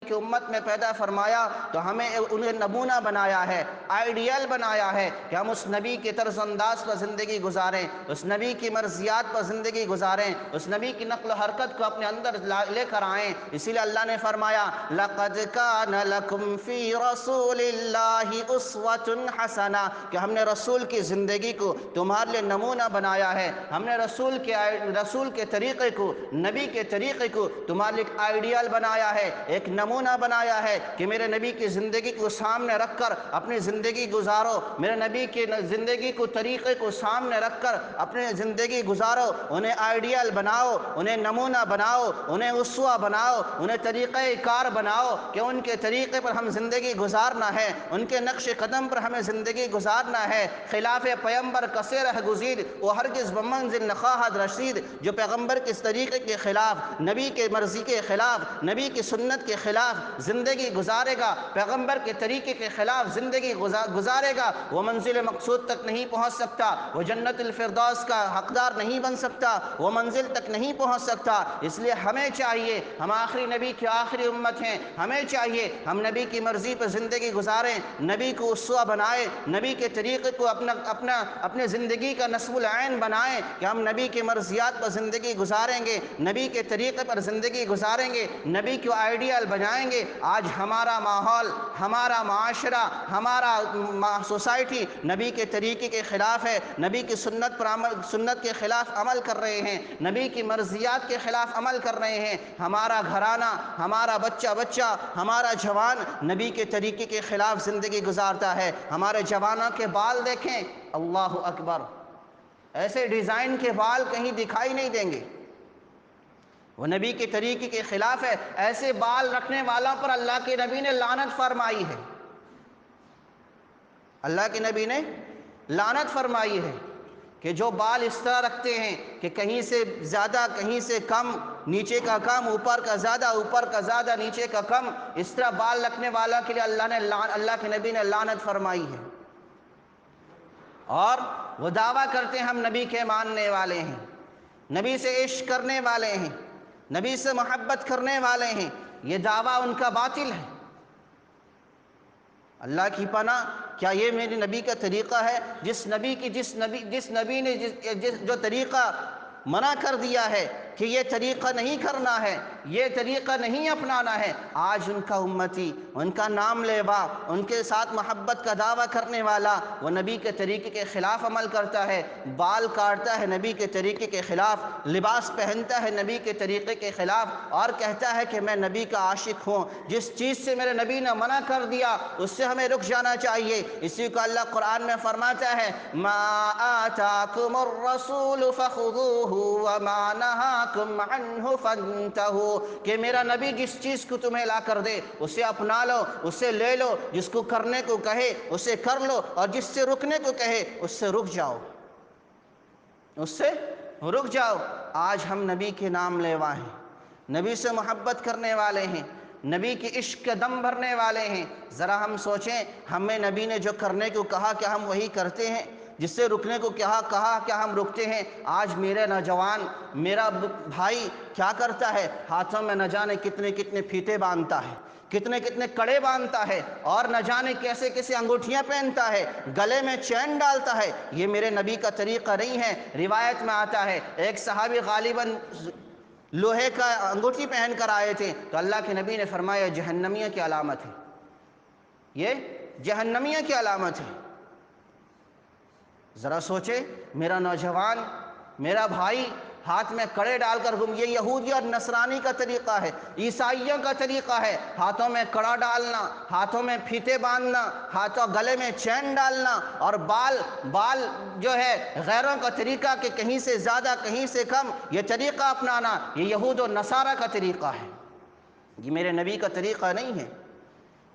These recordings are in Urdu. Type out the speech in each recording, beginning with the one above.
کی امت میں پیدا فرمایا تو ہمیں انہیں نمونہ بنایا ہے، آئیڈیل بنایا ہے کہ ہم اس نبی کے طرز انداز پر زندگی گزاریں، اس نبی کی مرضیات پر زندگی گزاریں، اس نبی کی نقل و حرکت کو اپنے اندر لے کر آئیں۔ اسی لیے اللہ نے فرمایا لَقَدْ كَانَ لَكُمْ فِي رَسُولِ اللَّهِ أُسْوَةٌ حَسَنَةٌ کہ ہم نے رسول کی زندگی کو تمہارے لیے نمونہ بنایا ہے، ہم نے رسول کے طریقے کو، نبی کے طریقے کو تمہارے لیے ایک آئیڈیل بنایا ہے، ایک نمونہ بنایا ہے کہ میرے نبی کی زندگی کو سامنے رکھ کر اپنی زندگی گزارو، میرے نبی کی زندگی کو طریقے کو سامنے رکھ کر اپنی زندگی گزارو، انہیں آئیڈیل بناؤ، انہیں نمونہ بناؤ، انہیں اسوہ بناؤ، انہیں طریقہ کار بناؤ کہ ان کے طریقے پر ہم زندگی گزارنا ہے، ان کے نقش قدم پر ہمیں زندگی گزارنا ہے۔ خلاف پیغمبر کسے رہ گزید وہ ہرگز بمنزل نخواہد رسید، جو پیغمبر کے طریقے کے خلاف، نبی کے مرضی کے خلاف، نبی کی سنت کے خلاف زندگی گزارے گا، پیغمبر کے طریقے کے خلاف زندگی گزارے گا، وہ منزل مقصود تک نہیں پہنچ سکتا، وہ جنت الفردوس کا حقدار نہیں بن سکتا، وہ منزل تک نہیں پہنچ سکتا۔ اس لیے ہمیں چاہیے، ہم آخری نبی کی آخری امت ہیں، ہمیں چاہیے ہم نبی کی مرضی پر زندگی گزاریں، نبی کو اسوہ بنائیں، نبی کے طریقے کو اپنے زندگی کا نصب العین بنائیں کہ ہم نبی کی مرضیات پر زندگی گزاریں گے، نبی کے طریقے پر زندگی گزاریں گے، نبی کو آئیڈیل بنائیں گے۔ آج ہمارا ماحول، ہمارا معاشرہ، ہمارا سوسائٹی نبی کے طریقے کے خلاف ہے، نبی کی سنت کے خلاف عمل کر رہے ہیں، نبی کی مرضیات کے خلاف عمل کر رہے ہیں۔ ہمارا گھرانہ، ہمارا بچہ، ہمارا جوان نبی کے طریقے کے خلاف زندگی گزارتا ہے۔ ہمارے جوانوں کے بال دیکھیں، اللہ اکبر، ایسے ڈیزائن کے بال کہیں دکھائی نہیں دیں گے، وہ نبی کے طریقے کے خلاف ہے۔ ایسے بال رکھنے والوں پر اللہ کے نبی نے لعنت فرمائی ہے، اللہ کے نبی نے لعنت فرمائی ہے کہ جو بال اس طرح رکھتے ہیں کہ کہیں سے زیادہ کہیں سے کم، نیچے کا کم اوپر کا زیادہ، اوپر کا زیادہ نیچے کا کم، اس طرح بال رکھنے والوں کے لیے اللہ کے نبی نے لعنت فرمائی ہے۔ اور وہ دعویٰ کرتے ہیں ہم نبی کے ماننے والے ہیں، نبی سے عشق کرنے والے ہیں، نبی سے محبت کرنے والے ہیں، یہ دعویٰ ان کا باطل ہے۔ اللہ کی پناہ، کیا یہ میرے نبی کا طریقہ ہے؟ جس نبی نے جو طریقہ منع کر دیا ہے کہ یہ طریقہ نہیں کرنا ہے، یہ طریقہ نہیں اپنانا ہے، آج ان کا امتی، ان کا نام لیوا، ان کے ساتھ محبت کا دعویٰ کرنے والا وہ نبی کے طریقے کے خلاف عمل کرتا ہے، بال کاٹتا ہے نبی کے طریقے کے خلاف، لباس پہنتا ہے نبی کے طریقے کے خلاف، اور کہتا ہے کہ میں نبی کا عاشق ہوں۔ جس چیز سے میرے نبی نے منع کر دیا اس سے ہمیں رک جانا چاہیے۔ اسی کو اللہ قرآن میں فرماتا ہے ما آتاکم الرسول فخذوہ وما نہاکم عنہ فانتہوا، کہ میرا نبی جس چیز کو تمہیں لا کر دے اسے اپنا لو، اسے لے لو، جس کو کرنے کو کہے اسے کر لو، اور جس سے رکنے کو کہے اس سے رک جاؤ، اس سے رک جاؤ۔ آج ہم نبی کے نام لیوا ہیں، نبی سے محبت کرنے والے ہیں، نبی کی عشق کے دم بھرنے والے ہیں۔ ذرا ہم سوچیں، ہمیں نبی نے جو کرنے کو کہا کیا ہم وہی کرتے ہیں؟ جس سے رکنے کو کہا کیا ہم رکتے ہیں؟ آج میرے نوجوان، میرا بھائی کیا کرتا ہے؟ ہاتھوں میں نہ جانے کتنے کتنے پھیتے باندھتا ہے، کتنے کتنے کڑے باندھتا ہے، اور نہ جانے کیسے کیسے انگوٹھیاں پہنتا ہے، گلے میں چین ڈالتا ہے۔ یہ میرے نبی کا طریقہ نہیں ہے۔ روایت میں آتا ہے ایک صحابی غالباً لوہے کا انگوٹھی پہن کر آئے تھے تو اللہ کے نبی نے فرمایا جہنمیہ کی علامت ہے، یہ جہنمیہ کی علامت ہے۔ ذرا سوچے، میرا نوجوان، میرا بھائی ہاتھ میں کڑے ڈال کر یہ یہودی اور نصرانی کا طریقہ ہے، عیسائیوں کا طریقہ ہے، ہاتھوں میں کڑا ڈالنا، ہاتھوں میں پھیتے باندھنا، گلے میں چین ڈالنا، اور بال جو ہے غیروں کا طریقہ کہ کہیں سے زیادہ کہیں سے کم، یہ طریقہ اپنانا، یہ یہود و نصارہ کا طریقہ ہے۔ یہ میرے نبی کا طریقہ نہیں ہے،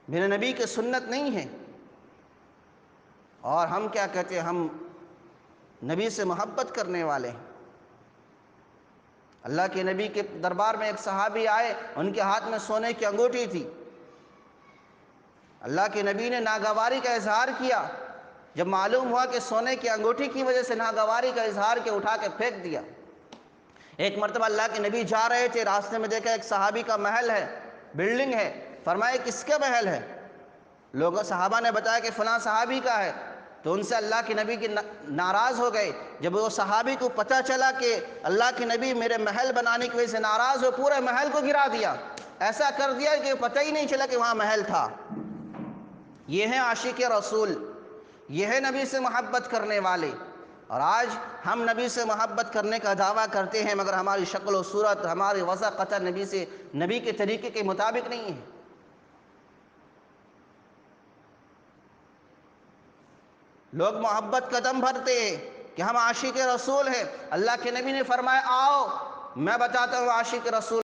میرے نبی کی سنت نہیں ہے۔ اور ہم کیا کہتے ہیں؟ ہم نبی سے محبت کرنے والے ہیں۔ اللہ کے نبی کے دربار میں ایک صحابی آئے، ان کے ہاتھ میں سونے کی انگوٹھی تھی۔ اللہ کے نبی نے ناگواری کا اظہار کیا، جب معلوم ہوا کہ سونے کی انگوٹھی کی وجہ سے ناگواری کا اظہار کیا، اٹھا کے پھینک دیا۔ ایک مرتبہ اللہ کے نبی جا رہے تھے، راستے میں دیکھا ایک صحابی کا محل ہے، بلڈنگ ہے، فرمایا کس کا محل ہے؟ لوگوں صحابہ نے بتایا کہ فلاں صحابی کا ہے، تو ان سے اللہ کے نبی کی ناراض ہو گئے۔ جب وہ صحابی کو پتہ چلا کہ اللہ کے نبی میرے محل بنانے کی وجہ سے ناراض ہو، پورے محل کو گرا دیا، ایسا کر دیا کہ پتہ ہی نہیں چلا کہ وہاں محل تھا۔ یہ ہیں عاشق رسول، یہ ہے نبی سے محبت کرنے والے۔ اور آج ہم نبی سے محبت کرنے کا دعویٰ کرتے ہیں، مگر ہماری شکل و صورت، ہماری وضع قطع نبی کے طریقے کے مطابق نہیں ہے۔ لوگ محبت کا دم بھرتے ہیں کہ ہم عاشق رسول ہیں۔ اللہ کے نبی نے فرمایا آؤ میں بتاتا ہوں عاشق رسول